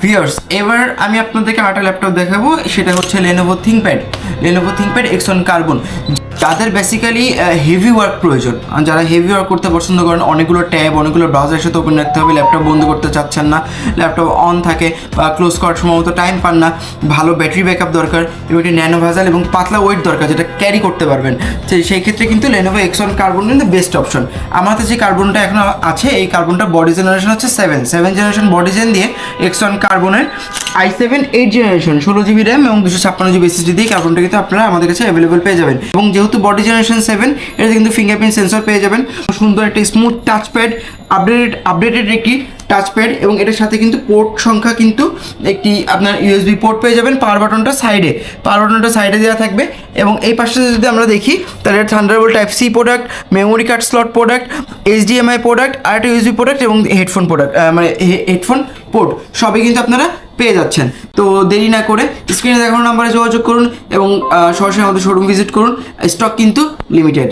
Viewers, এবার আমি আপনাদেরকে আরেকটা ল্যাপটপ দেখাবো, সেটা হচ্ছে Lenovo ThinkPad X1 কার্বন। যাদের বেসিক্যালি হেভি ওয়ার্ক প্রয়োজন, যারা হেভি ওয়ার্ক করতে পছন্দ করেন, অনেকগুলো ট্যাব, অনেকগুলো ব্রাউজারের সাথে ওপেন রাখতে হবে, ল্যাপটপ বন্ধ করতে চাচ্ছেন না, ল্যাপটপ অন থাকে বা ক্লোজ করার সময় মতো টাইম পান না, ভালো ব্যাটারি ব্যাকআপ দরকার এবং একটি ন্যানো ভেজাল এবং পাতলা ওয়েট দরকার যেটা ক্যারি করতে পারবেন, সেই ক্ষেত্রে কিন্তু Lenovo X1 কার্বন কিন্তু বেস্ট অপশন। আমাদের যে কার্বনটা এখন আছে, এই কার্বনটা বডি জেনারেশন হচ্ছে 7 জেনারেশন বডি জেন দিয়ে X1 কার্বনের i7 8 জেনারেশন 16GB র্যাম এবং 256GB SSD দিয়ে কার্বনটা কিন্তু আপনারা আমাদের কাছে অ্যাভেলেবল পেয়ে যাবেন। এবং যেহেতু বডি জেনারেশন 7, এটাতে কিন্তু ফিঙ্গারপ্রিন্ট সেন্সর পেয়ে যাবেন, সুন্দর একটা স্মুথ টাচপ্যাড, আপডেটেড একটি টাচপ্যাড, এবং এটার সাথে কিন্তু পোর্ট সংখ্যা কিন্তু একটি আপনার USB পোর্ট পেয়ে যাবেন। পাওয়ার বাটনটা সাইডে দেওয়া থাকবে, এবং এই পাশটাতে যদি আমরা দেখি তাহলে Thunderbolt type C product, memory card slot product, HDMI product, আর একটা USB প্রোডাক্ট এবং হেডফোন প্রোডাক্ট, মানে হেডফোন পোর্ট সবই কিন্তু আপনারা পেয়ে যাচ্ছেন। তো দেরি না করে স্ক্রিনে দেখানো নাম্বারে যোগাযোগ করুন এবং সরাসরি আমাদের শোরুম ভিজিট করুন। স্টক কিন্তু লিমিটেড।